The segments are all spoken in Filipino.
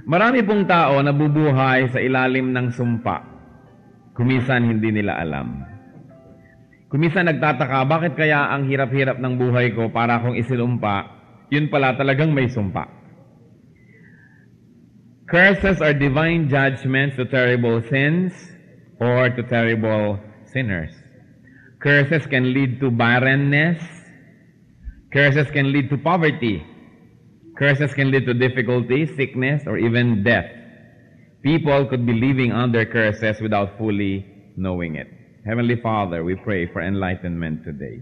Marami pong tao nabubuhay sa ilalim ng sumpa. Kuminsan hindi nila alam. Kuminsan nagtataka, bakit kaya ang hirap-hirap ng buhay ko para akong isilumpa, yun pala talagang may sumpa. Curses are divine judgments to terrible sins or to terrible sinners. Curses can lead to barrenness. Curses can lead to poverty. Curses can lead to difficulty, sickness, or even death. People could be living under curses without fully knowing it. Heavenly Father, we pray for enlightenment today.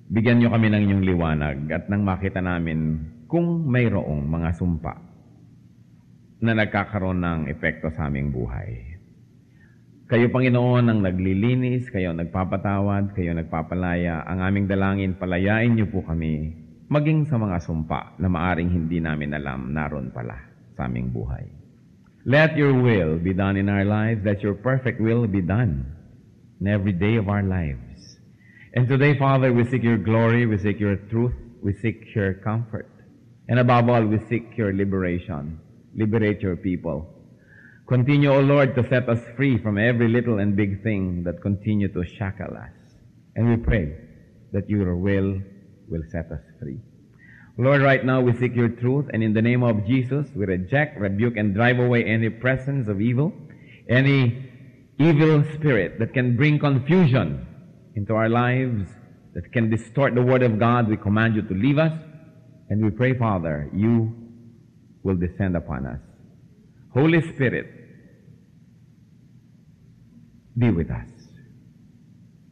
Bigyan niyo kami ng inyong liwanag at nang makita namin kung mayroong mga sumpa na nagkakaroon ng epekto sa aming buhay. Kayo, Panginoon, ang naglilinis, kayo nagpapatawad, kayo nagpapalaya. Ang aming dalangin, palayain niyo po kami maging sa mga sumpa na maaring hindi namin alam naroon pala sa aming buhay. Let your will be done in our lives. Let your perfect will be done in every day of our lives. And today, Father, we seek your glory, we seek your truth, we seek your comfort. And above all, we seek your liberation. Liberate your people. Continue, O Lord, to set us free from every little and big thing that continue to shackle us. And we pray that your will set us free. Lord, right now we seek your truth, and in the name of Jesus, we reject, rebuke, and drive away any presence of evil, any evil spirit that can bring confusion into our lives, that can distort the word of God. We command you to leave us, and we pray, Father, you will descend upon us. Holy Spirit, be with us.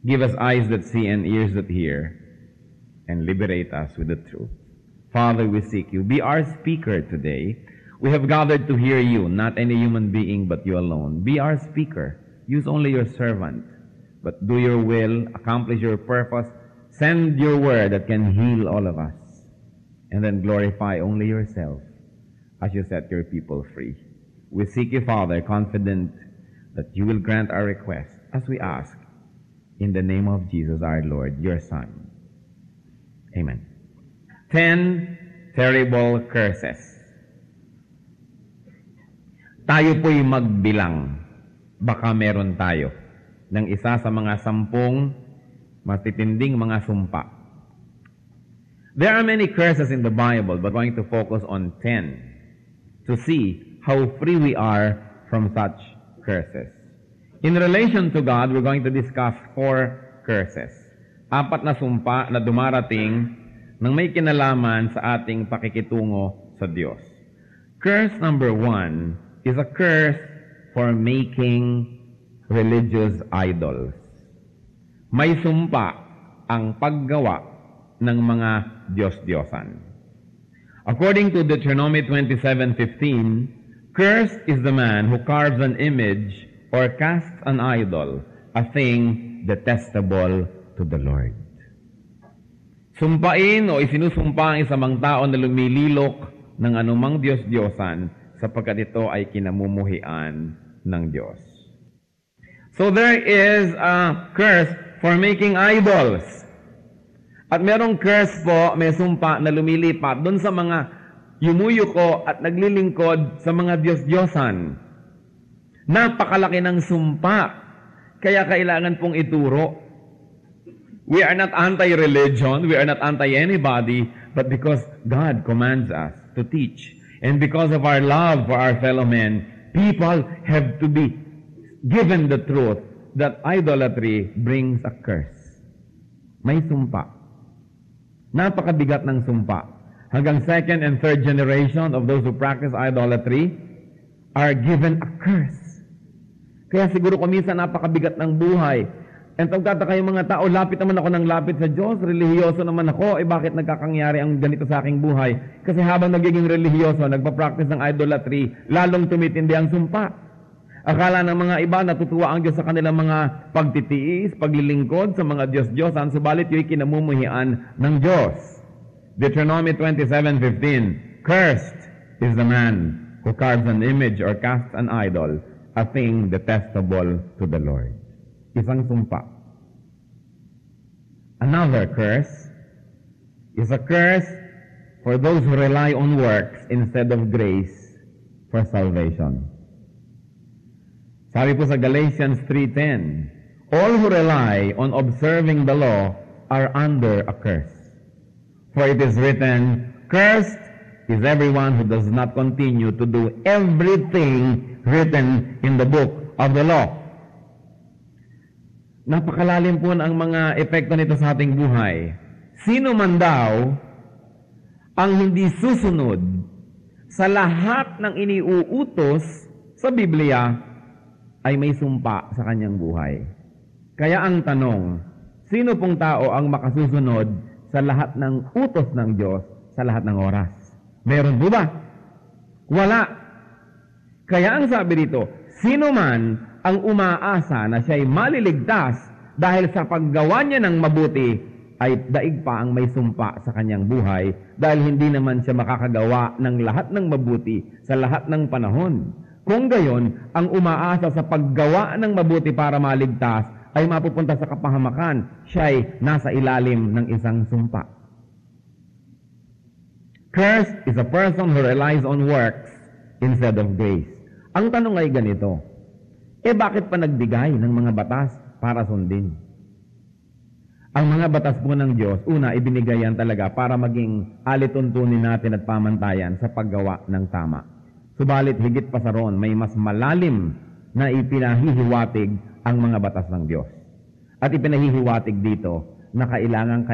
Give us eyes that see and ears that hear, and liberate us with the truth. Father, we seek you. Be our speaker today. We have gathered to hear you, not any human being but you alone. Be our speaker. Use only your servant, but do your will, accomplish your purpose. Send your word that can heal all of us, and then glorify only yourself as you set your people free. We seek you, Father, confident that you will grant our request as we ask in the name of Jesus our Lord, your Son. Amen. 10 terrible curses. Tayo po'y magbilang. Baka meron tayo ng isa sa mga 10 matitinding mga sumpa. There are many curses in the Bible, but we're going to focus on 10 to see how free we are from such curses. In relation to God, we're going to discuss 4 curses. 4 na sumpa na dumarating nang may kinalaman sa ating pakikitungo sa Diyos. Curse number 1 is a curse for making religious idols. May sumpa ang paggawa ng mga Diyos-Diyosan. According to Deuteronomy 27:15, cursed is the man who carves an image or casts an idol, a thing detestable to the Lord. Sumpain o isinusumpa ang isang tao na lumililok ng anumang Diyos-Diyosan sapagkat ito ay kinamumuhian ng Diyos. So there is a curse for making idols. At merong curse po, may sumpa na lumilipat doon sa mga yumuyuko at naglilingkod sa mga Diyos-Diyosan. Napakalaki ng sumpa, kaya kailangan pong ituro. We are not anti-religion, we are not anti-anybody, but because God commands us to teach, and because of our love for our fellow men, people have to be given the truth that idolatry brings a curse. May sumpa. Napakabigat ng sumpa. Hanggang 2nd and 3rd generation of those who practice idolatry are given a curse. Kaya siguro kuminsan napakabigat ng buhay. And pagtataka yung mga tao, lapit naman ako ng lapit sa Diyos, relihiyoso naman ako, bakit nagkakangyari ang ganito sa aking buhay? Kasi habang nagiging relihiyoso, nagpa-practice ng idolatry, lalong tumitindi ang sumpa. Akala ng mga iba, natutuwa ang Diyos sa kanilang mga pagtitiis, paglilingkod sa mga Diyos-Diyosan, subalit yung kinamumuhian ng Diyos. Deuteronomy 27:15, cursed is the man who carves an image or casts an idol, a thing detestable to the Lord. Isang sumpa. Another curse is a curse for those who rely on works instead of grace for salvation. Sabi po sa Galatians 3:10, all who rely on observing the law are under a curse. For it is written, cursed is everyone who does not continue to do everything written in the book of the law. Napakalalim po ang mga epekto nito sa ating buhay. Sino man daw ang hindi susunod sa lahat ng iniuutos sa Biblia ay may sumpa sa kanyang buhay. Kaya ang tanong, sino pong tao ang makasusunod sa lahat ng utos ng Diyos sa lahat ng oras? Meron po ba? Wala. Kaya ang sabi dito, sino man ang umaasa na siya'y maliligtas dahil sa paggawa niya ng mabuti, ay daig pa ang may sumpa sa kanyang buhay dahil hindi naman siya makakagawa ng lahat ng mabuti sa lahat ng panahon. Kung gayon, ang umaasa sa paggawa ng mabuti para maligtas ay mapupunta sa kapahamakan, siya'y nasa ilalim ng isang sumpa. Cursed is a person who relies on works instead of grace. Ang tanong ay ganito, bakit pa nagbigay ng mga batas para sundin? Ang mga batas po ng Diyos, una, ibinigay yan talaga para maging alituntunin natin at pamantayan sa paggawa ng tama. Subalit, higit pa sa roon, may mas malalim na ipinahihiwatig ang mga batas ng Diyos. At ipinahihiwatig dito na kailangan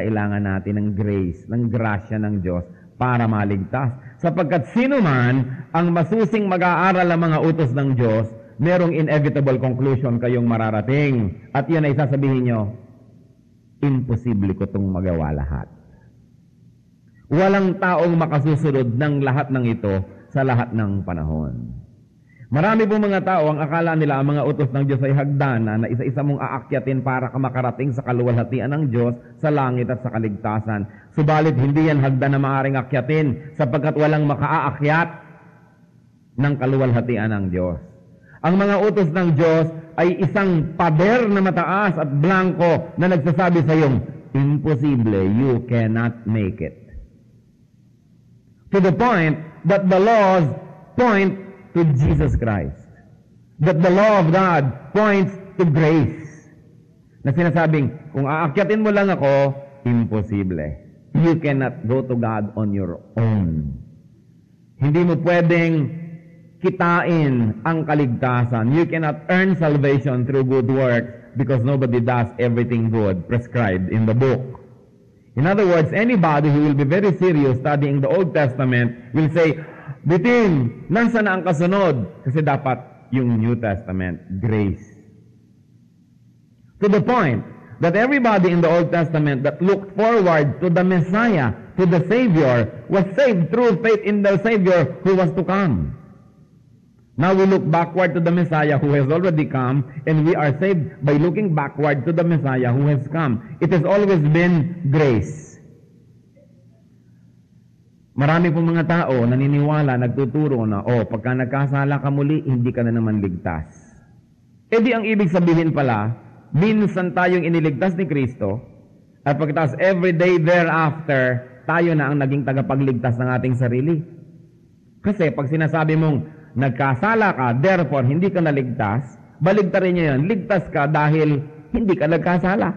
natin ng grace, ng grasya ng Diyos para maligtas. Sapagkat sino man ang masusing mag-aaral ng mga utos ng Diyos, merong inevitable conclusion kayong mararating. At yun ay sasabihin nyo, imposible ko itong magawa lahat. Walang taong makasusunod ng lahat ng ito sa lahat ng panahon. Marami pong mga tao ang akala nila ang mga utos ng Diyos ay hagdanan na isa-isa mong aakyatin para ka makarating sa kaluwalhatian ng Diyos sa langit at sa kaligtasan. Subalit hindi yan hagdan na maaaring akyatin sapagkat walang makaaakyat ng kaluwalhatian ng Diyos. Ang mga utos ng Diyos ay isang pader na mataas at blanco na nagsasabi sa iyong, imposible, you cannot make it. To the point that the laws point to Jesus Christ. That the law of God points to grace. Na sinasabing, kung aakyatin mo lang ako, imposible. You cannot go to God on your own. Hindi mo pwedeng kitain ang kaligtasan. You cannot earn salvation through good works because nobody does everything good prescribed in the book. In other words, anybody who will be very serious studying the Old Testament will say, Bitin, nasa na ang kasunod? Kasi dapat yung New Testament, grace. To the point that everybody in the Old Testament that looked forward to the Messiah, to the Savior, was saved through faith in the Savior who was to come. Now we look backward to the Messiah who has already come, and we are saved by looking backward to the Messiah who has come. It has always been grace. Marami pong mga tao naniniwala, nagtuturo na, pagka nagkasala ka muli, hindi ka na naman ligtas. Di ang ibig sabihin pala, minsan tayong iniligtas ni Kristo, at pagkatapos every day thereafter, tayo na ang naging tagapagligtas ng ating sarili. Kasi pag sinasabi mong, nagkasala ka, therefore hindi ka naligtas, baligtarin niya yan, ligtas ka dahil hindi ka nagkasala.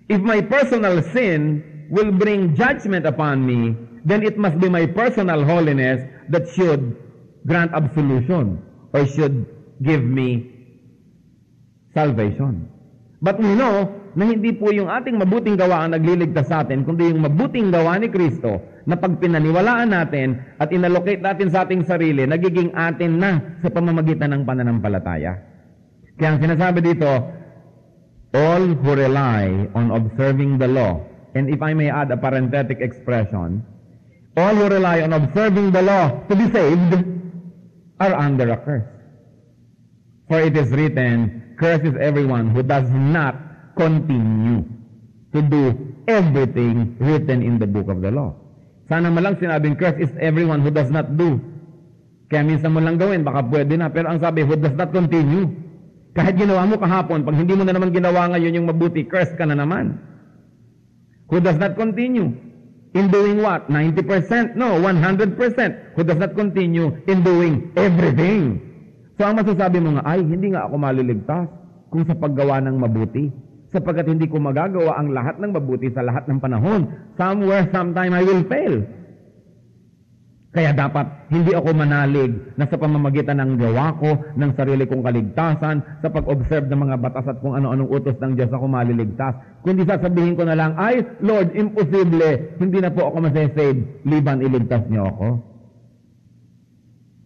If my personal sin will bring judgment upon me, then it must be my personal holiness that should grant absolution or should give me salvation. But we know na hindi po yung ating mabuting gawa ang nagliligtas sa atin, kundi yung mabuting gawa ni Kristo na pag pinaniwalaan natin at inallocate natin sa ating sarili, nagiging atin na sa pamamagitan ng pananampalataya. Kaya ang sinasabi dito, all who rely on observing the law, and if I may add a parenthetic expression, all who rely on observing the law to be saved are under a curse. For it is written, cursed is everyone who does not continue to do everything written in the book of the law. Sana malang sinabing cursed is everyone who does not do. Kaya minsan mo lang gawin, baka pwede na. Pero ang sabi, who does not continue. Kahit ginawa mo kahapon, pag hindi mo na naman ginawa ngayon yung mabuti, cursed ka na naman. Who does not continue In doing what? 90%? No, 100%. Who does not continue in doing everything. So ang masasabi mo nga, ay, hindi nga ako maliligtas kung sa paggawa ng mabuti. Sapagkat hindi ko magagawa ang lahat ng mabuti sa lahat ng panahon. Somewhere, sometime, I will fail. Kaya dapat hindi ako manalig na sa pamamagitan ng gawa ko, ng sarili kong kaligtasan, sa pag-observe ng mga batas at kung ano-anong utos ng Diyos ako maliligtas. Kundi sasabihin ko na lang, ay, Lord, imposible, hindi na po ako masasave, liban iligtas niyo ako.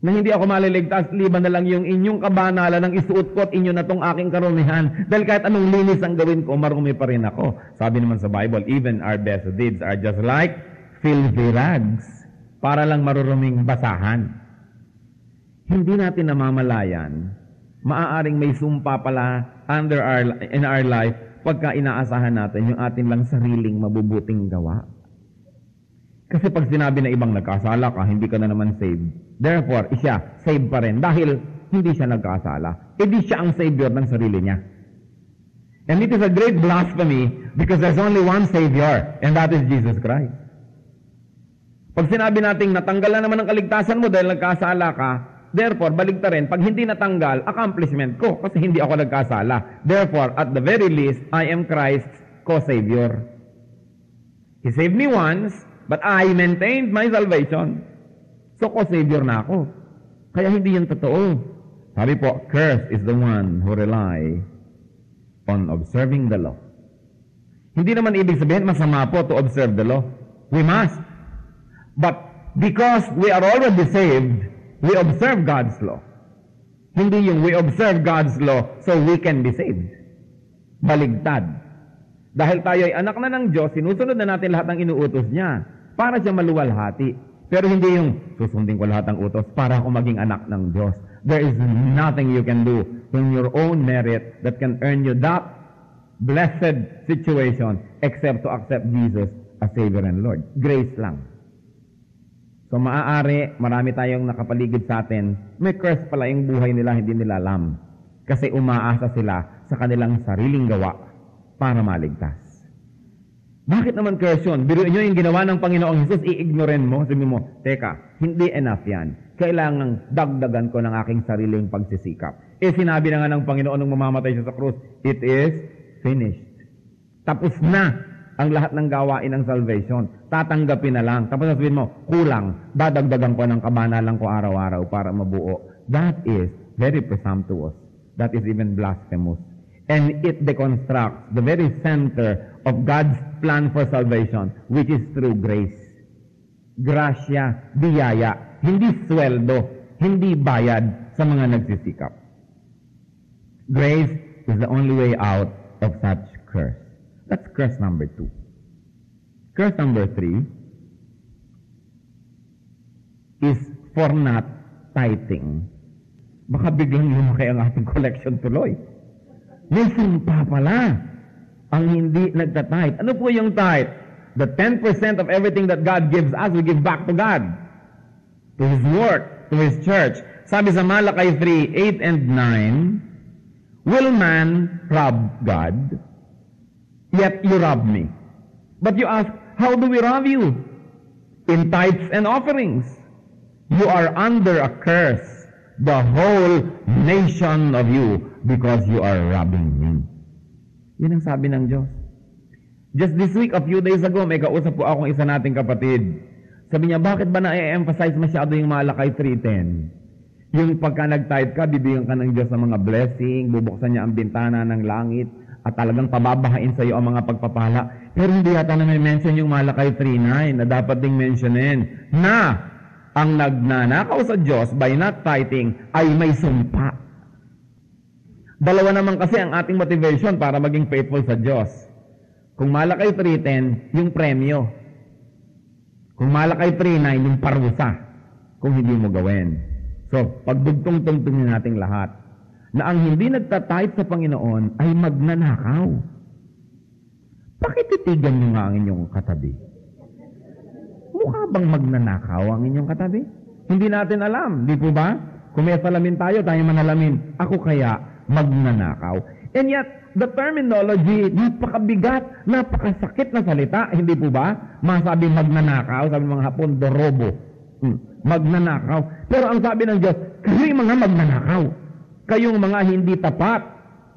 Na hindi ako maliligtas, liban na lang yung inyong kabanalan ng isuot ko at inyo na tong aking karumihan. Dahil kahit anong linis ang gawin ko, marumi pa rin ako. Sabi naman sa Bible, even our best deeds are just like filthy rags. Para lang maruruming basahan. Hindi natin namamalayan, maaaring may sumpa pala in our life pagka inaasahan natin yung atin lang sariling mabubuting gawa. Kasi pag sinabi na ibang nagkasala ka, hindi ka na naman saved. Therefore, siya, saved pa rin dahil hindi siya nagkasala. E di siya ang savior ng sarili niya. And it is a great blasphemy because there's only one Savior, and that is Jesus Christ. Pag sinabi nating natanggal na naman ang kaligtasan mo dahil nagkasala ka, therefore, baligtarin, pag hindi natanggal, accomplishment ko kasi hindi ako nagkasala. Therefore, at the very least, I am Christ's co-savior. He saved me once, but I maintained my salvation. So, co-savior na ako. Kaya hindi yun totoo. Sabi po, cursed is the one who rely on observing the law. Hindi naman ibig sabihin, masama po to observe the law. We must. But because we are already saved, we observe God's law. Hindi yung we observe God's law so we can be saved. Baligtad. Dahil tayo ay anak na ng Diyos, sinusunod na natin lahat ng inuutos niya para siya maluwalhati. Pero hindi yung susundin ko lahat ng utos para ako maging anak ng Diyos. There is nothing you can do in your own merit that can earn you that blessed situation except to accept Jesus as Savior and Lord. Grace lang. So maaari, marami tayong nakapaligid sa atin, may curse pala yung buhay nila, hindi nila alam. Kasi umaasa sila sa kanilang sariling gawa para maligtas. Bakit naman curse yun? Biruin nyo yung ginawa ng Panginoong Jesus, i-ignoren mo. Sabi mo, teka, hindi enough yan. Kailangang dagdagan ko ng aking sariling pagsisikap. Sinabi na nga ng Panginoon nung mamamatay siya sa krus, it is finished. Tapos na ang lahat ng gawain ng salvation. Tatanggapin na lang. Tapos sabihin mo, kulang. Dadagdagan ko ng kabanalan ko araw-araw para mabuo. That is very presumptuous. That is even blasphemous. And it deconstructs the very center of God's plan for salvation, which is through grace. Gracia, biyaya, hindi sweldo, hindi bayad sa mga nagsisikap. Grace is the only way out of such curse. That's curse number 2. Curse number 3 is for not tithing. Baka biglang lumaki ang ating collection tuloy. May sumpa pala ang hindi nagtatithe. Ano po yung tithe? The 10% of everything that God gives us, we give back to God. To His work, to His church. Sabi sa Malakay 3:8 and 9, will man rob God? Yet you rob me. But you ask, how do we rob you? In tithes and offerings. You are under a curse, the whole nation of you, because you are robbing me. Yun ang sabi ng Diyos. Just this week, a few days ago, may kausap po akong isa nating kapatid. Sabi niya, bakit ba na-emphasize masyado yung Malakay 3:10? Yung pagka nag-tithe ka, bibigyan ka ng Diyos ng mga blessing, bubuksan niya ang bintana ng langit, at talagang pababahain sa iyo ang mga pagpapala. Pero hindi yata na may mention yung Malakay 3:9 na dapat ding mentionin na ang nagnanakaw sa Diyos by not tithing ay may sumpa. Dalawa naman kasi ang ating motivation para maging faithful sa Diyos. Kung Malakay 3:10, yung premyo. Kung Malakay 3:9, yung parusa kung hindi mo gawin. So, pagdugtong-tungtungin nating lahat na ang hindi nagtatithe sa Panginoon ay magnanakaw. Pakititigan nyo nga ang inyong katabi. Mukha bang magnanakaw ang inyong katabi? Hindi natin alam, di po ba? Kung may salamin tayo manalamin. Ako kaya magnanakaw. And yet, the terminology, napakabigat, napakasakit na salita, hindi po ba? Masabi magnanakaw, sabi ng mga Hapon, dorobo. Magnanakaw. Pero ang sabi ng Diyos, kayo'y mga magnanakaw. Kayong mga hindi tapat.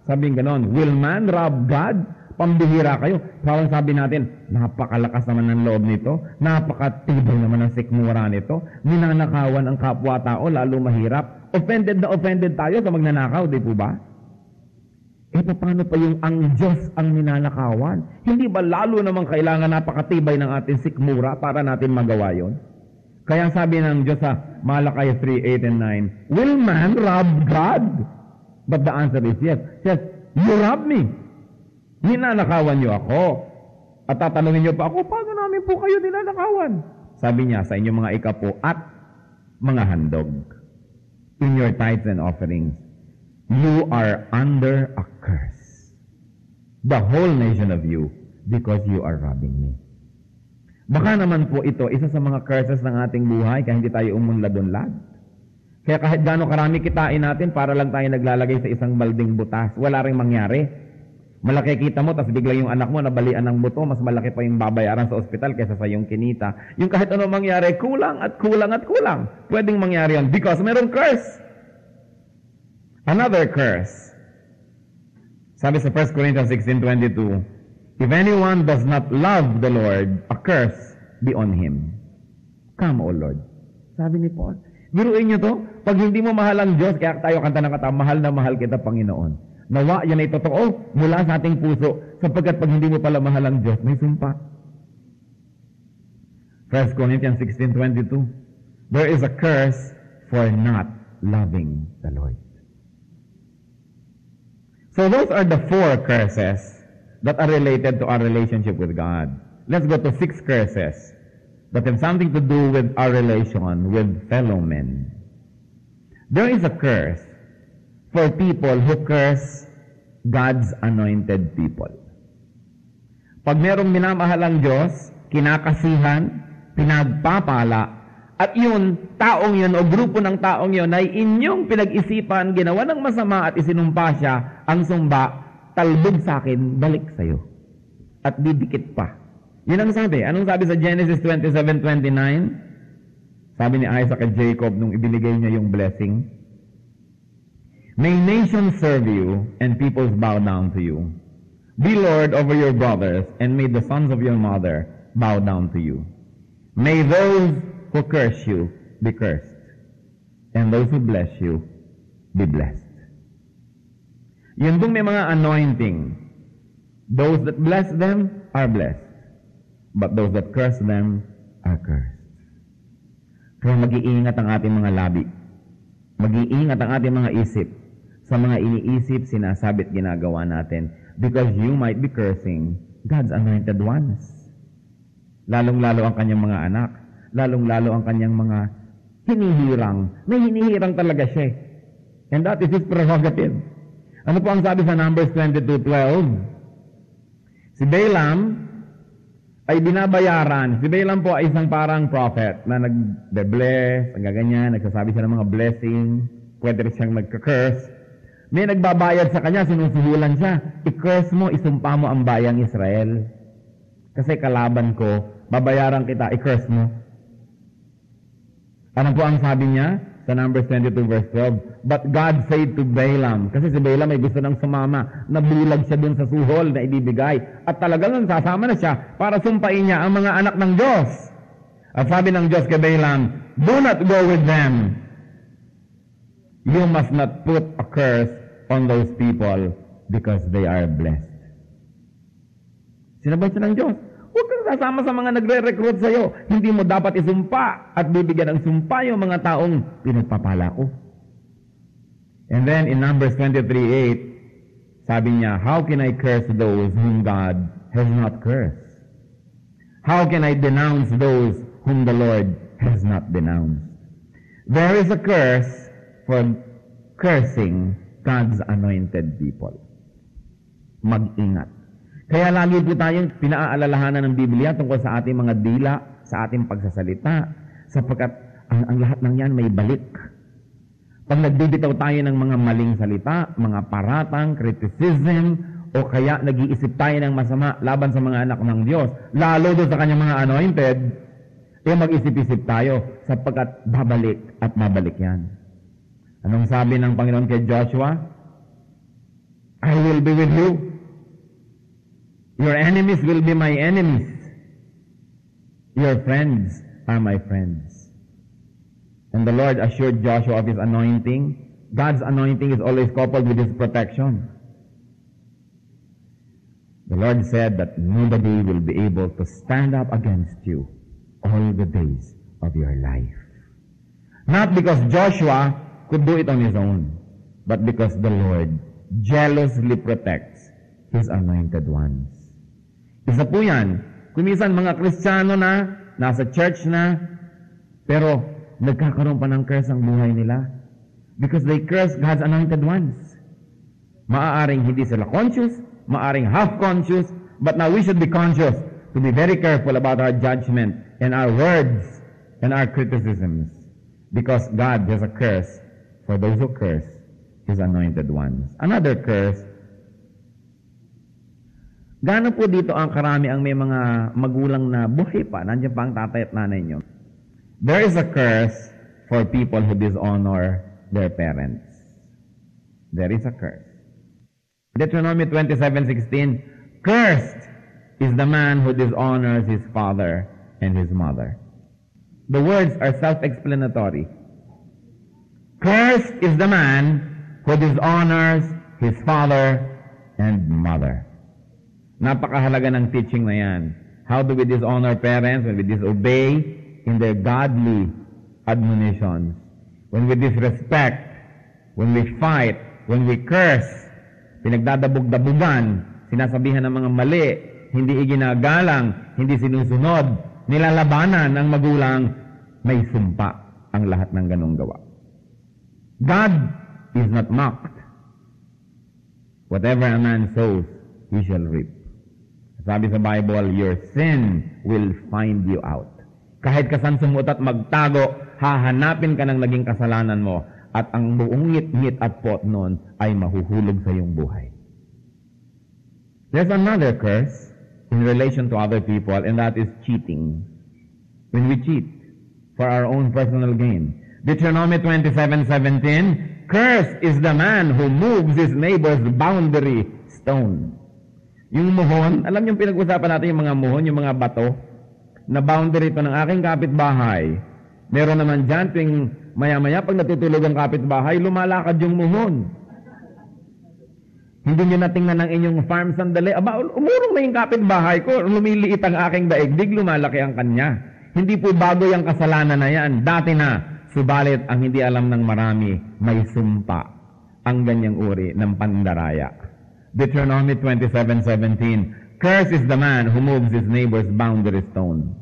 Sabi ganon, will man rob God? Pambihira kayo. Parang sabi natin, napakalakas naman ng loob nito, napakatibay naman ng sikmura nito, ninanakawan ang kapwa-tao, lalo mahirap. Offended na offended tayo sa magnanakaw, di po ba? Paano pa yung ang Diyos ang ninanakawan? Hindi ba lalo namang kailangan napakatibay ng ating sikmura para natin magawa yon? Kaya sabi ng Diyos sa Malakay 3:8 and 9, will man rob God? But the answer is yes. Yes, you rob me. Ninanakawan niyo ako. At tatanungin niyo pa ako, paano namin po kayo ninanakawan? Sabi niya sa inyong mga ikapo at mga handog. In your tithes and offerings, you are under a curse. The whole nation of you, because you are robbing me. Baka naman po ito, isa sa mga curses ng ating buhay, kaya hindi tayo umunlad-unlad. Kaya kahit gaano karami kitain natin, para lang tayo naglalagay sa isang balding butas, wala ring mangyari. Malaki kita mo, tapos bigla yung anak mo nabalian ng buto, mas malaki pa yung babayaran sa ospital kaysa sa yung kinita. Yung kahit ano mangyari, kulang at kulang at kulang. Pwedeng mangyari yan because merong curse. Another curse. Sabi sa 1 Corinthians 16:22, if anyone does not love the Lord, a curse be on him. Come, O Lord. Sabi ni Paul. Biruin nyo to, pag hindi mo mahal ang Diyos, kaya tayo kanta ng kata, mahal na mahal kita, Panginoon. Nawa, yan ay totoo mula sa ating puso, sapagkat pag hindi mo pala mahal ang Diyos, may sumpa. 1 Corinthians 16:22, there is a curse for not loving the Lord. So those are the 4 curses that are related to our relationship with God. Let's go to 6 curses that have something to do with our relation with fellow men. There is a curse for people who curse God's anointed people. Pag merong minamahal ang Diyos, kinakasihan, pinagpapala, at yun, taong yun o grupo ng taong yun ay inyong pinag-isipan, ginawa ng masama at isinumpa siya, ang sumba, talbog sa akin, balik sa'yo. At didikit pa. Yun ang sabi. Anong sabi sa Genesis 27:29? Sabi ni Isaac at Jacob nung ibinigay niya yung blessing, may nations serve you and peoples bow down to you. Be Lord over your brothers and may the sons of your mother bow down to you. May those who curse you be cursed, and those who bless you be blessed. Yun dong may mga anointing. Those that bless them are blessed, but those that curse them are cursed. Kaya mag-iingat ang ating mga labi. Mag-iingat ang ating mga isip sa mga iniisip, sinasabit, ginagawa natin, because you might be cursing God's anointed ones. Lalong-lalo ang kanyang mga anak, lalong-lalo ang kanyang mga hinihirang. May hinihirang talaga siya. And that is his prerogative. Ano po ang sabi sa Numbers 22:12? Si Balaam ay binabayaran. Si Balaam po ay isang parang prophet na nag-bless, ganyan, nagsasabi siya ng mga blessing, pwede rin siyang nagka-curse. May nagbabayad sa kanya, sinusuhulan siya. I-curse mo, isumpa mo ang bayang Israel. Kasi kalaban ko, babayaran kita, i-curse mo. Ano po ang sabi niya sa Numbers 22:12? But God said to Balaam, kasi si Balaam ay gusto nang sumama, nabulag siya dun sa suhol na ibibigay. At talagang sasama na siya para sumpain niya ang mga anak ng Diyos. At sabi ng Diyos kay Balaam, do not go with them. You must not put a curse on those people because they are blessed. Sinabay siya ng Diyos. Huwag kang sasama sa mga nagre-recruit sa'yo. Hindi mo dapat isumpa at bibigyan ng sumpa yung mga taong pinagpapala ko. And then in Numbers 23:8, sabi niya, how can I curse those whom God has not cursed? How can I denounce those whom the Lord has not denounced? There is a curse for cursing God's anointed people. Mag-ingat. Kaya lagi po tayong pinaaalalahanan ng Biblia tungkol sa ating mga dila, sa ating pagsasalita, sapagkat ang lahat ng yan may balik. Pag nagbibitaw tayo ng mga maling salita, mga paratang, criticism, o kaya nag-iisip tayo ng masama laban sa mga anak ng Diyos, lalo doon sa kanyang mga anointed, mag-isip-isip tayo sapagkat babalik at babalik yan. Anong sabi ng Panginoon kay Joshua? I will be with you. Your enemies will be my enemies. Your friends are my friends. And the Lord assured Joshua of His anointing. God's anointing is always coupled with His protection. The Lord said that nobody will be able to stand up against you all the days of your life. Not because Joshua could do it on his own, but because the Lord jealously protects His anointed ones. Isa po yan. Kumisan mga Kristiyano na, nasa church na, pero nagkakaroon pa ng curse ang buhay nila. Because they curse God's anointed ones. Maaaring hindi sila conscious, maaaring half-conscious, but now we should be conscious to be very careful about our judgment and our words and our criticisms. Because God has a curse for those who curse His anointed ones. Another curse. Gaano po dito ang karami ang may mga magulang na buhay pa, nandiyan pa ang tatay at nanay nyo? There is a curse for people who dishonor their parents. There is a curse. Deuteronomy 27:16, cursed is the man who dishonors his father and his mother. The words are self-explanatory. Cursed is the man who dishonors his father and mother. Napakahalaga ng teaching na yan. How do we dishonor parents when we disobey in their godly admonitions? When we disrespect, when we fight, when we curse, pinagdadabog-dabugan, sinasabihan ng mga mali, hindi iginagalang, hindi sinusunod, nilalabanan ng magulang, may sumpa ang lahat ng ganong gawa. God is not mocked. Whatever a man sows, he shall reap. Sabi sa Bible, your sin will find you out. Kahit kasan sumut at magtago, hahanapin ka ng naging kasalanan mo at ang buong ngit-ngit at pot nun ay mahuhulog sa iyong buhay. There's another curse in relation to other people, and that is cheating. When we cheat for our own personal gain. Deuteronomy 27:17, cursed is the man who moves his neighbor's boundary stone. Yung muhon, alam yung pinag-usapan natin yung mga muhon, yung mga bato, na boundary ito ng aking kapitbahay. Meron naman dyan, tuwing maya-maya, pag natutulog ang kapitbahay, lumalakad yung muhon. Hindi nyo natingnan ng inyong farm sandali. Aba, umurong na yung kapitbahay ko, lumiliit ang aking daigdig, lumalaki ang kanya. Hindi po bago yung kasalanan na yan. Dati na, subalit ang hindi alam ng marami, may sumpa ang ganyang uri ng pandaraya. Deuteronomy 27:17, cursed is the man who moves his neighbor's boundary stone.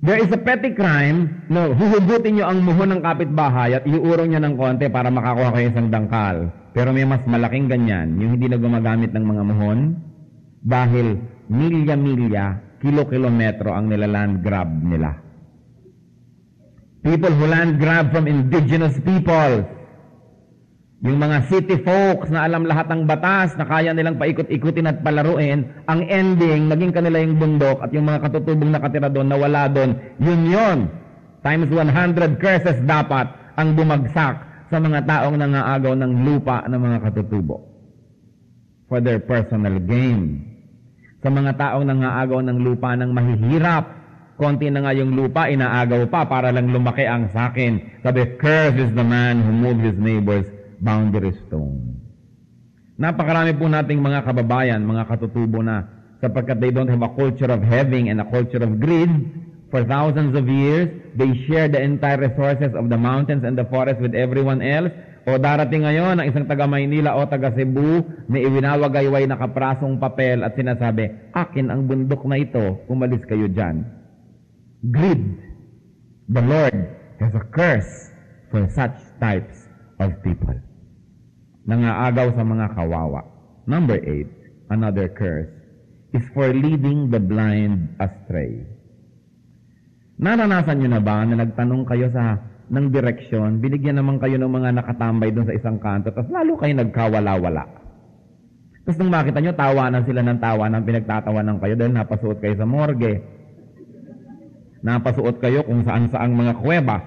There is a petty crime, no, huhugutin nyo ang muhon ng kapitbahay at iurong nyo ng konti para makakuha kayo isang dangkal. Pero may mas malaking ganyan, yung hindi na gumagamit ng mga muhon, dahil milya-milya, kilo-kilometro ang nilaland grab nila. People who land grab from indigenous people, yung mga city folks na alam lahat ng batas, na kaya nilang paikot-ikutin at palaruin, ang ending, naging kanila yung bundok at yung mga katutubong nakatira doon, nawala doon, yun. Times 100 curses dapat ang bumagsak sa mga taong nangaagaw ng lupa ng mga katutubo for their personal gain. Sa mga taong nangaagaw ng lupa ng mahihirap, konti na nga yung lupa, inaagaw pa para lang lumaki ang sakin. Sabi, cursed is the man who moves his neighbor's boundary stone. Napakarami po nating mga kababayan, mga katutubo na, sapagkat they don't have a culture of having and a culture of greed. For thousands of years, they share the entire resources of the mountains and the forest with everyone else. O darating ngayon, ang isang taga Maynila o taga Cebu, may iwinawagayway na kaprasong papel at sinasabi, akin ang bundok na ito, umalis kayo dyan. Greed. The Lord has a curse for such types of people. Nangaagaw sa mga kawawa. Number 8, another curse, is for leading the blind astray. Naranasan nyo na ba na nagtanong kayo sa ng direksyon, binigyan naman kayo ng mga nakatambay doon sa isang kanto, tapos lalo kayo nagkawala-wala. Tapos nung makita nyo, tawanan sila ng tawanan, pinagtatawanan kayo dahil napasuot kayo sa morgue. Napasuot kayo kung saan-saang mga kuweba.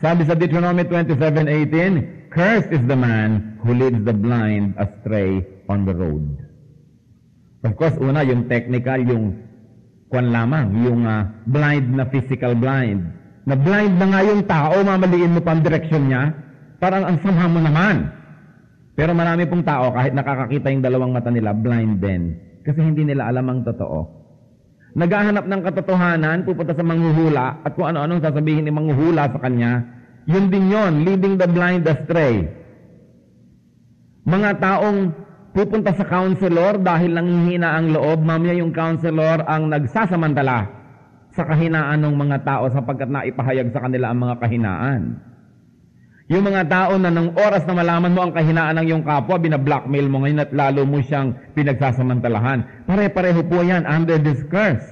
Sabi sa Deuteronomy 27:18, "Cursed is the man who leads the blind astray on the road." Of course, una, yung technical, yung kwan lamang, yung blind na physical blind. Na blind na nga yung tao, mamaliin mo pa ang direksyon niya, parang ang sama mo naman. Pero marami pong tao, kahit nakakakita yung dalawang mata nila, blind din. Kasi hindi nila alam ang totoo. Naghahanap ng katotohanan, pupunta sa manghuhula, at kung ano-anong sasabihin ni manghuhula sa kanya, yun din yon, leading the blind astray. Mga taong pupunta sa counselor dahil nanghihina ang loob, mamaya yung counselor ang nagsasamantala sa kahinaan ng mga tao sapagkat naipahayag sa kanila ang mga kahinaan. Yung mga tao na ng oras na malaman mo ang kahinaan ng iyong kapwa, binablockmail mo ngayon at lalo mo siyang pinagsasamantalahan. Pare-pareho po yan under this curse.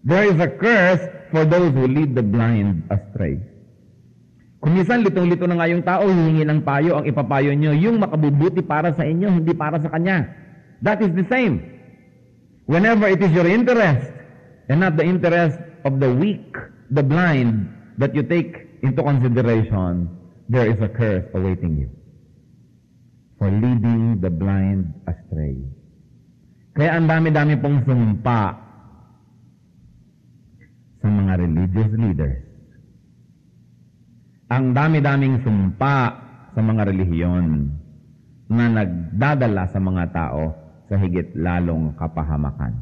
There is a curse for those who lead the blind astray. Kung minsan litong-lito na nga yung tao, hihingi ng payo, ang ipapayo nyo, yung makabubuti para sa inyo, hindi para sa kanya. That is the same. Whenever it is your interest, and not the interest of the weak, the blind, that you take into consideration, there is a curse awaiting you for leading the blind astray. Kaya ang dami-dami pong sumpa sa mga religious leaders. Ang dami-daming sumpa sa mga relihiyon na nagdadala sa mga tao sa higit lalong kapahamakan.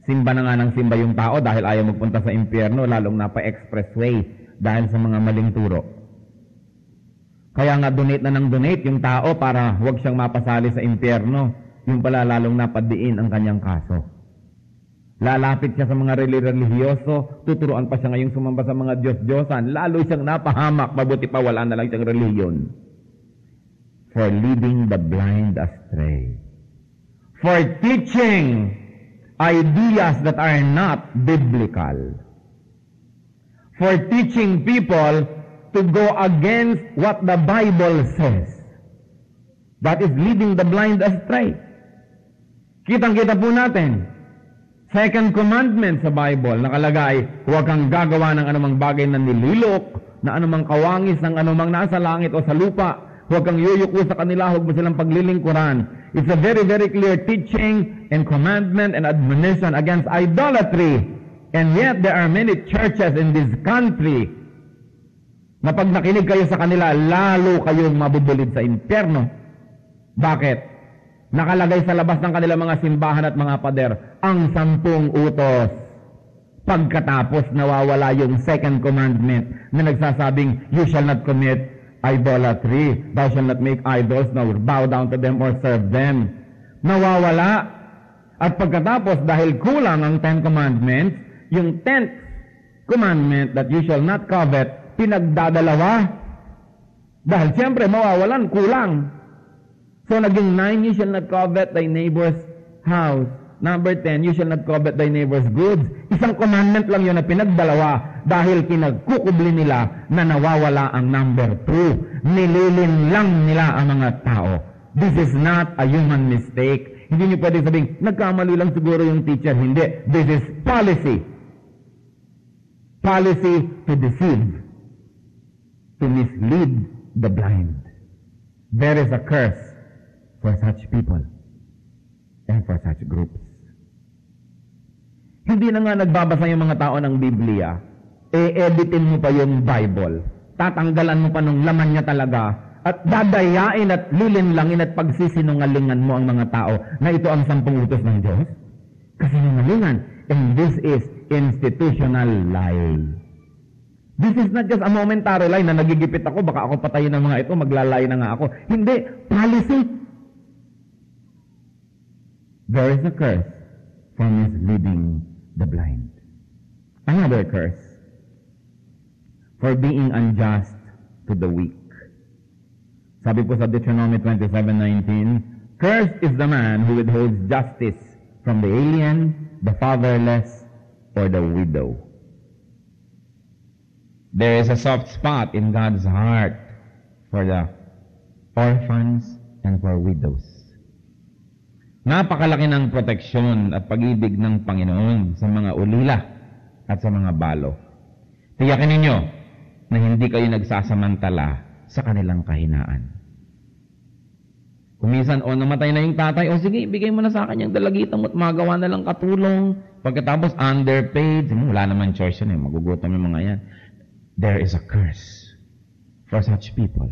Simba na nga ng simba yung tao dahil ayaw magpunta sa impyerno, lalong napa-expressway dahil sa mga maling turo. Kaya nga donate na ng donate yung tao para huwag siyang mapasali sa impyerno, yung pala lalong napadiin ang kanyang kaso. Lalapit siya sa mga relihiyoso, tuturuan pa siya ngayong sumamba sa mga Diyos-Diyosan, lalo siyang napahamak, mabuti pa wala na lang siyang relihiyon. For leading the blind astray. For teaching ideas that are not biblical. For teaching people to go against what the Bible says. That is leading the blind astray. Kitang-kita po natin. Second commandment sa Bible, nakalagay, huwag kang gagawa ng anumang bagay na nililok, na anumang kawangis ng anumang nasa langit o sa lupa. Huwag kang yuyuko sa kanila, huwag mo silang paglilingkuran. It's a very, very clear teaching and commandment and admonition against idolatry. And yet, there are many churches in this country na pag nakinig kayo sa kanila, lalo kayong mabubulid sa impyerno. Bakit? Nakalagay sa labas ng kanilang mga simbahan at mga pader, ang 10 utos. Pagkatapos nawawala yung second commandment na nagsasabing, you shall not commit idolatry, thou shall not make idols, nor bow down to them or serve them. Nawawala. At pagkatapos, dahil kulang ang 10 commandments, yung 10th commandment that you shall not covet, pinagdadalawa. Dahil siyempre mawawalan, kulang. So naging 9, you shall not covet thy neighbor's house. Number 10, you shall not covet thy neighbor's goods. Isang commandment lang yun na pinagdalawa dahil pinagkukubli nila na nawawala ang number 2. Nililin lang nila ang mga tao. This is not a human mistake. Hindi nyo pwede sabihin, nagkamali lang siguro yung teacher. Hindi. This is policy. Policy to deceive. To mislead the blind. There is a curse for such people and for such groups. Hindi na nga nagbabasa yung mga tao ng Biblia, editin mo pa yung Bible, tatanggalan mo pa nung laman niya talaga, at dadayain at lilinlangin at pagsisinungalingan mo ang mga tao na ito ang 10 utos ng Diyos. Kasinungalingan. And this is institutional lie. This is not just a momentary lie na nagigipit ako, baka ako patayin ng mga ito, maglalay na nga ako. Hindi. Policy. There is a curse for misleading the blind. Another curse for being unjust to the weak. Sabi po sa Deuteronomy 27:19, cursed is the man who withholds justice from the alien, the fatherless, or the widow. There is a soft spot in God's heart for the orphans and for widows. Napakalaki ng proteksyon at pag-ibig ng Panginoon sa mga ulila at sa mga balo. Tiyakin ninyo na hindi kayo nagsasamantala sa kanilang kahinaan. Kumisan, namatay na yung tatay, sige, bigay mo na sa akin yung dalagita mo at magawa na lang katulong. Pagkatapos, underpaid, wala naman choice yun, magugutom yung mga yan. There is a curse for such people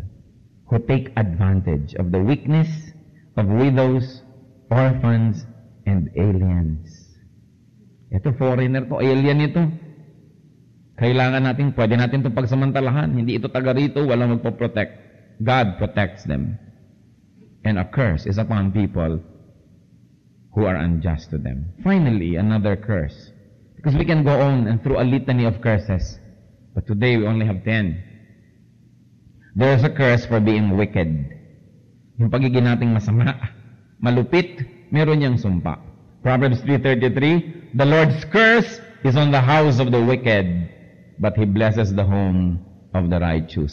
who take advantage of the weakness of widows, orphans, and aliens. Ito, foreigner to, alien ito. Kailangan natin, pwede natin itong pagsamantalahan. Hindi ito taga rito, walang magpo-protect. God protects them. And a curse is upon people who are unjust to them. Finally, another curse. Because we can go on and through a litany of curses. But today we only have 10. There is a curse for being wicked. Yung pagiging nating masama, malupit, meron niyang sumpa. Proverbs 3:33, the Lord's curse is on the house of the wicked, but He blesses the home of the righteous.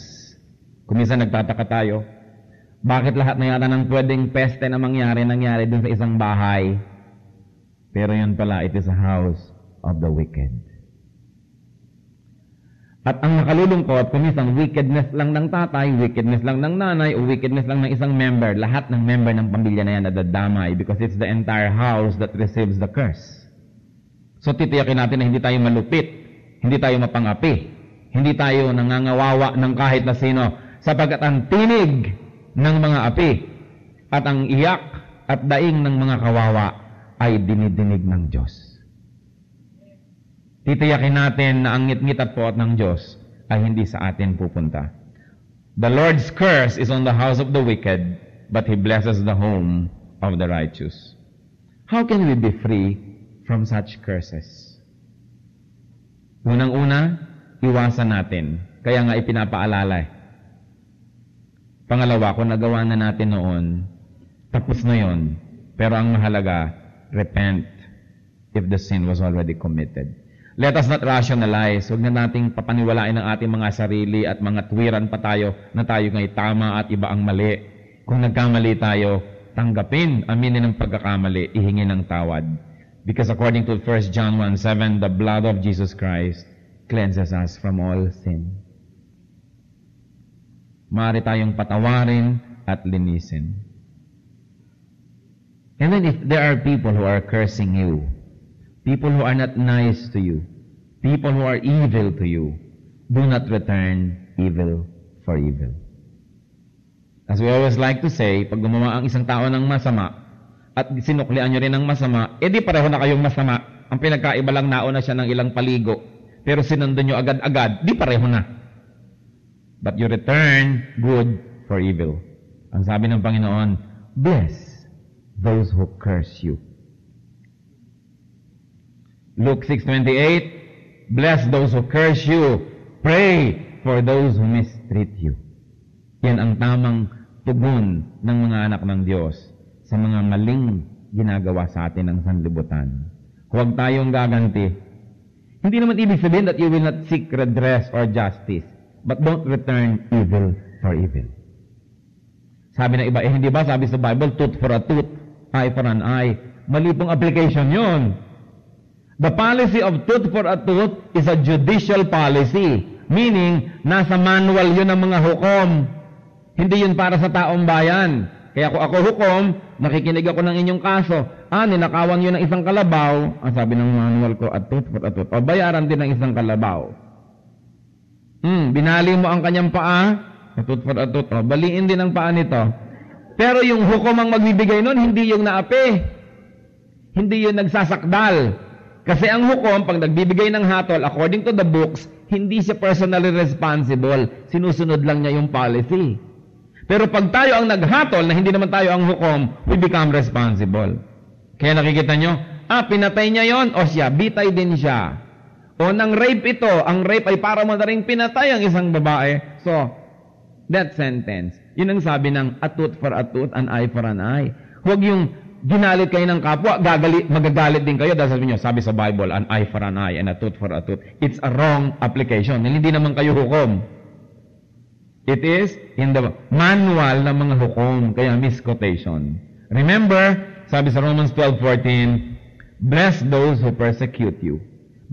Kung minsan nagtataka tayo, bakit lahat na yata ng pwedeng peste na nangyari dun sa isang bahay? Pero yun pala, it is a house of the wicked. At ang nakalulungkot, kung minsan wickedness lang ng tatay, wickedness lang ng nanay, o wickedness lang ng isang member, lahat ng member ng pamilya na yan nadadamay because it's the entire house that receives the curse. So titiyakin natin na hindi tayo malupit, hindi tayo mapangapi, hindi tayo nangangawawa ng kahit na sino, sapagkat ang tinig ng mga api at ang iyak at daing ng mga kawawa ay dinidinig ng Diyos. Titiyakin natin na ang ngit-ngit at puot ng Diyos ay hindi sa atin pupunta. The Lord's curse is on the house of the wicked, but He blesses the home of the righteous. How can we be free from such curses? Unang-una, iwasan natin. Kaya nga ipinapaalala. Pangalawa, kung nagawa na natin noon, tapos na yon. Pero ang mahalaga, repent if the sin was already committed. Let us not rationalize. Huwag na nating papaniwalain ang ating mga sarili at mga tuwiran pa tayo na tayo nga'y tama at iba ang mali. Kung nagkamali tayo, tanggapin, aminin ang pagkakamali, ihingi ng tawad. Because according to 1 John 1:7, the blood of Jesus Christ cleanses us from all sin. Maaari tayong patawarin at linisin. And then if there are people who are cursing you, people who are not nice to you, people who are evil to you, do not return evil for evil. As we always like to say, pag gumawa ang isang tao ng masama, at sinuklian nyo rin ng masama, di pareho na kayong masama. Ang pinagkaiba lang nauna siya ng ilang paligo. Pero sinundan nyo agad-agad, di pareho na. But you return good for evil. Ang sabi ng Panginoon, bless those who curse you. Luke 6:28, bless those who curse you. Pray for those who mistreat you. Yan ang tamang tugon ng mga anak ng Diyos sa mga maling ginagawa sa atin ng sanlibutan. Huwag tayong gaganti. Hindi naman ibig sabihin that you will not seek redress or justice. But don't return evil for evil. Sabi ng iba, hindi ba sabi sa Bible, tooth for a tooth, eye for an eye. Mali pong application yun. The policy of tooth for a tooth is a judicial policy. Meaning, nasa manual yun ng mga hukom. Hindi yun para sa taong bayan. Kaya kung ako hukom, nakikinig ako ng inyong kaso. Ninakawan yun ng isang kalabaw. Ang sabi ng manual ko, a tooth for a tooth. O bayaran din ng isang kalabaw. Binali mo ang kanyang paa, atut for atut, baliin din ang paa nito. Pero yung hukom ang magbibigay nun, hindi yung naapi. Hindi yung nagsasakdal. Kasi ang hukom, pag nagbibigay ng hatol, according to the books, hindi siya personally responsible. Sinusunod lang niya yung policy. Pero pag tayo ang naghatol, na hindi naman tayo ang hukom, we become responsible. Kaya nakikita nyo, pinatay niya yon, o siya, bitay din siya. O nang rape ito, ang rape ay para mo na rin pinatay ang isang babae. So, that sentence, yun ang sabi ng a tooth for a tooth, an eye for an eye. Huwag yung ginalit kayo ng kapwa, magagalit din kayo dahil sabi sa Bible, an eye for an eye and a tooth for a tooth. It's a wrong application. Hindi naman kayo hukom. It is in the manual ng mga hukom, kaya misquotation. Remember, sabi sa Romans 12:14, bless those who persecute you.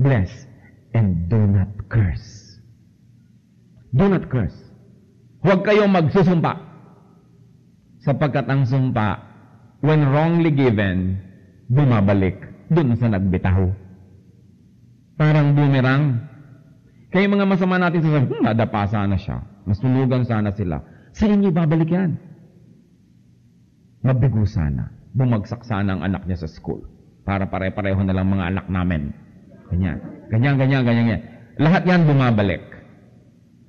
Bless and do not curse. Do not curse. Huwag kayong magsusumpa. Sapagkat ang sumpa, when wrongly given, bumabalik dun sa nagbitaw. Parang boomerang. Kaya mga masama natin sasabihin, nadapa sana siya. Masunugan sana sila. Sa inyo babalik yan. Mabigo sana. Bumagsak sana ang anak niya sa school. Para pare-pareho na lang mga anak namin. Ganyan. Lahat yan bumabalik.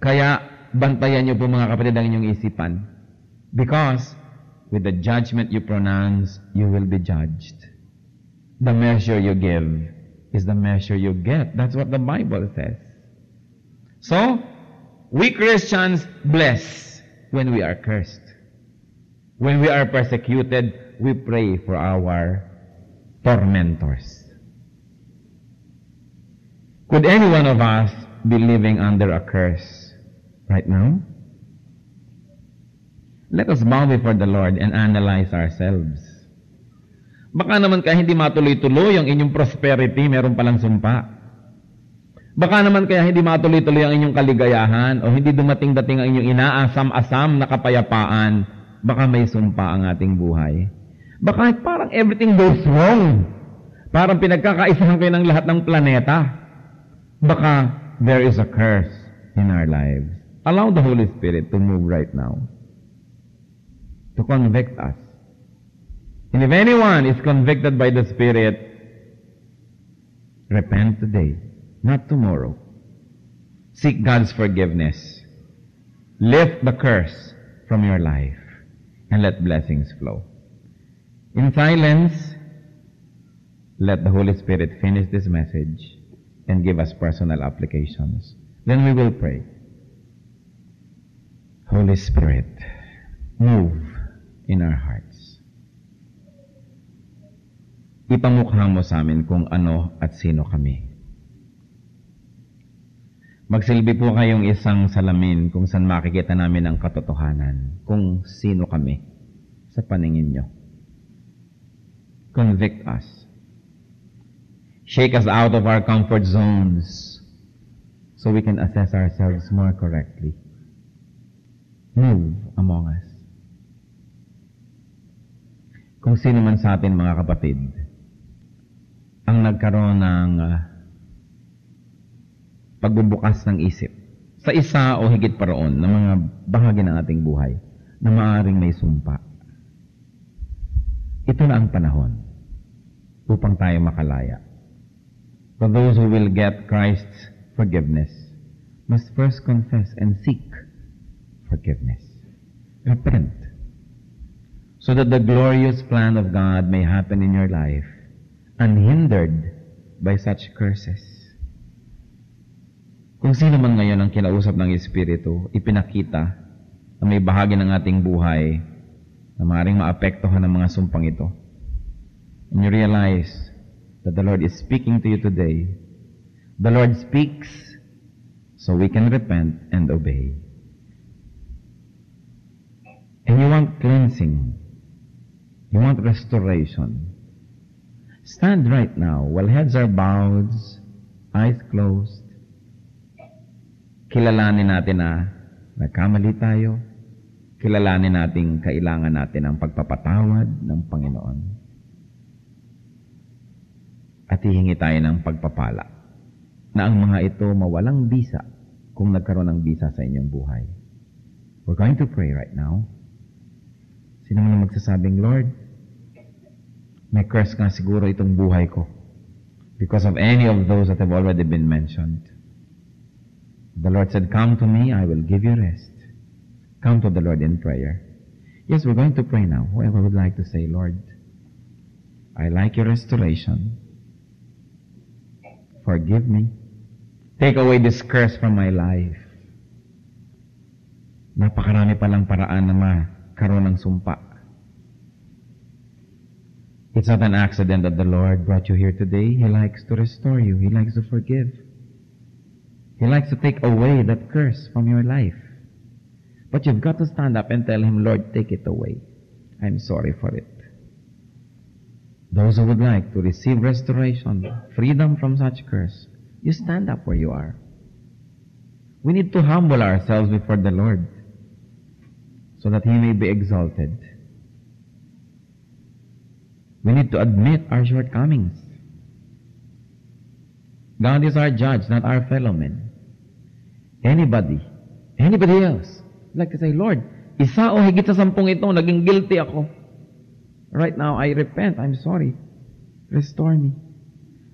Kaya, bantayan niyo po mga kapatid ang inyong isipan. Because, with the judgment you pronounce, you will be judged. The measure you give is the measure you get. That's what the Bible says. So, we Christians bless when we are cursed. When we are persecuted, we pray for our tormentors. Could any one of us be living under a curse right now? Let us bow before the Lord and analyze ourselves. Baka naman kaya hindi matuloy-tuloy ang inyong prosperity, meron palang sumpa. Baka naman kaya hindi matuloy-tuloy ang inyong kaligayahan o hindi dumating-dating ang inyong inaasam-asam na kapayapaan, baka may sumpa ang ating buhay. Baka parang everything goes wrong. Parang pinagkakaisahan kayo ng lahat ng planeta. Baka there is a curse in our lives. Allow the Holy Spirit to move right now. To convict us. And if anyone is convicted by the Spirit, repent today, not tomorrow. Seek God's forgiveness. Lift the curse from your life and let blessings flow. In silence, let the Holy Spirit finish this message and give us personal applications. Then we will pray. Holy Spirit, move in our hearts. Ipamukha mo sa amin kung ano at sino kami. Magsilbi po kayong isang salamin kung saan makikita namin ang katotohanan, kung sino kami sa paningin nyo. Convict us. Shake us out of our comfort zones so we can assess ourselves more correctly. Move among us. Kung sino man sa atin mga kapatid ang nagkaroon ng pagbubukas ng isip sa isa o higit pa roon ng mga bahagi ng ating buhay na maaaring may sumpa. Ito na ang panahon upang tayo makalaya. For those who will get Christ's forgiveness must first confess and seek forgiveness. Repent so that the glorious plan of God may happen in your life unhindered by such curses. Kung sino man ngayon ang kinausap ng Espiritu, ipinakita na may bahagi ng ating buhay na maaaring maapektuhan ng mga sumpang ito. And you realize that the Lord is speaking to you today. The Lord speaks so we can repent and obey. And you want cleansing. You want restoration. Stand right now while heads are bowed, eyes closed. Kilalanin natin na nagkamali tayo. Kilalanin natin kailangan natin ang pagpapatawad ng Panginoon. At hihingi tayo ng pagpapala na ang mga ito mawalang bisa kung nagkaroon ng bisa sa inyong buhay. We're going to pray right now. Sino man magsasabing, Lord, may curse nga siguro itong buhay ko because of any of those that have already been mentioned. The Lord said, come to me, I will give you rest. Come to the Lord in prayer. Yes, we're going to pray now. Whoever would like to say, Lord, I like your restoration. Forgive me. Take away this curse from my life. Napakarami palang paraan na makaroon ng sumpa. It's not an accident that the Lord brought you here today. He likes to restore you. He likes to forgive. He likes to take away that curse from your life. But you've got to stand up and tell Him, Lord, take it away. I'm sorry for it. Those who would like to receive restoration, freedom from such curse, you stand up where you are. We need to humble ourselves before the Lord so that He may be exalted. We need to admit our shortcomings. God is our judge, not our fellow men. Anybody else, like to say, Lord, isa o higit sa 10 ito, naging guilty ako. Right now, I repent. I'm sorry. Restore me.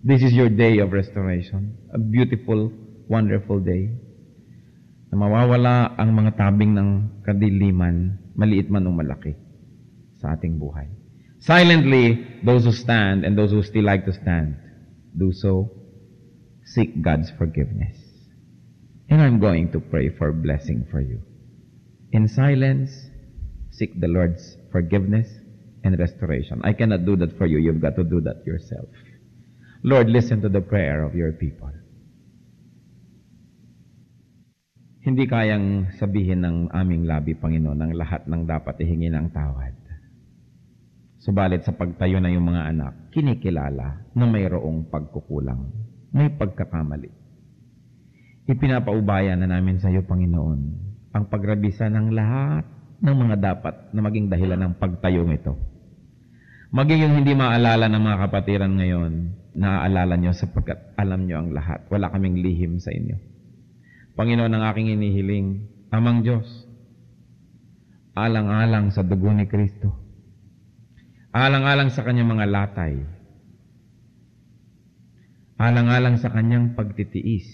This is your day of restoration. A beautiful, wonderful day. Na mawawala ang mga tabing ng kadiliman, maliit man o malaki, sa ating buhay. Silently, those who stand and those who still like to stand, do so, seek God's forgiveness. And I'm going to pray for blessing for you. In silence, seek the Lord's forgiveness and restoration. I cannot do that for you. You've got to do that yourself. Lord, listen to the prayer of your people. Hindi kayang sabihin ng aming labi, Panginoon, ang lahat ng dapat ihingi ng tawad. Subalit sa pagtayo na yung mga anak, kinikilala na mayroong pagkukulang, may pagkakamali. Ipinapaubaya na namin sa iyo, Panginoon, ang pagrabisa ng lahat ng mga dapat na maging dahilan ng pagtayong ito. Maging yung hindi maalala ng mga kapatiran ngayon, naaalala nyo sapagkat alam nyo ang lahat. Wala kaming lihim sa inyo. Panginoon, ang aking inihiling, Amang Diyos, alang-alang sa dugo ni Kristo, alang-alang sa kanyang mga latay, alang-alang sa kanyang pagtitiis,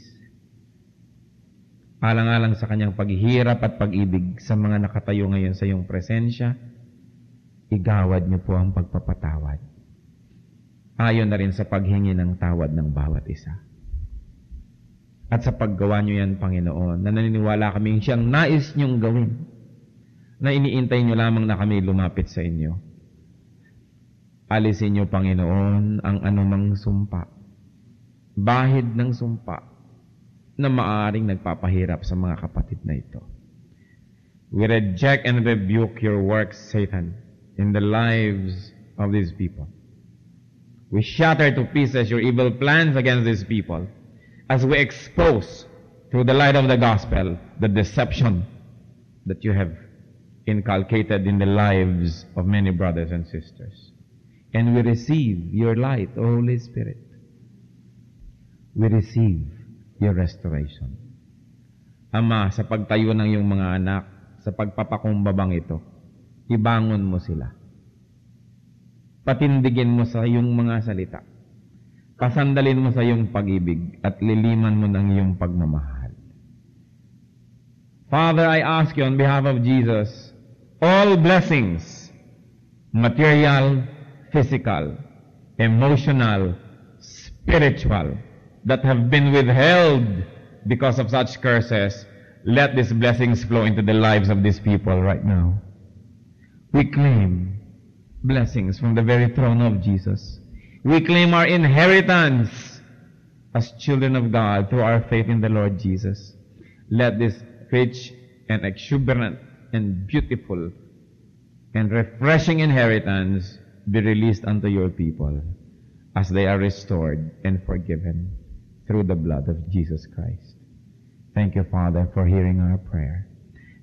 alang-alang sa kanyang paghihirap at pag-ibig sa mga nakatayo ngayon sa iyong presensya, igawad niyo po ang pagpapatawad. Ayon na rin sa paghingi ng tawad ng bawat isa. At sa paggawa niyo yan, Panginoon, na naniniwala kaming siyang nais niyong gawin, na iniintay niyo lamang na kami lumapit sa inyo. Alisin niyo, Panginoon, ang anumang sumpa, bahid ng sumpa, na maaring nagpapahirap sa mga kapatid na ito. We reject and rebuke your works, Satan, in the lives of these people. We shatter to pieces your evil plans against these people as we expose through the light of the gospel the deception that you have inculcated in the lives of many brothers and sisters. And we receive your light, O Holy Spirit. We receive your restoration. Ama, sa pagtayo ng iyong mga anak, sa pagpapakumbabang ito, ibangon mo sila. Patindigin mo sa iyong mga salita. Pasandalin mo sa iyong pag-ibig at liliman mo ng iyong pagmamahal. Father, I ask you on behalf of Jesus, all blessings, material, physical, emotional, spiritual, that have been withheld because of such curses, let these blessings flow into the lives of these people right now. We claim blessings from the very throne of Jesus. We claim our inheritance as children of God through our faith in the Lord Jesus. Let this rich and exuberant and beautiful and refreshing inheritance be released unto your people as they are restored and forgiven through the blood of Jesus Christ. Thank you, Father, for hearing our prayer.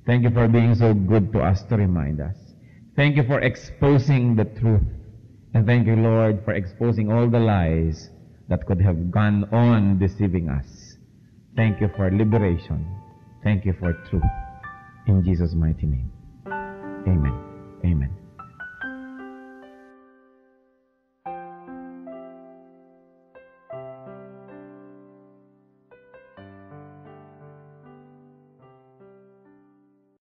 Thank you for being so good to us to remind us. Thank you for exposing the truth. And thank you, Lord, for exposing all the lies that could have gone on deceiving us. Thank you for liberation. Thank you for truth. In Jesus' mighty name. Amen. Amen.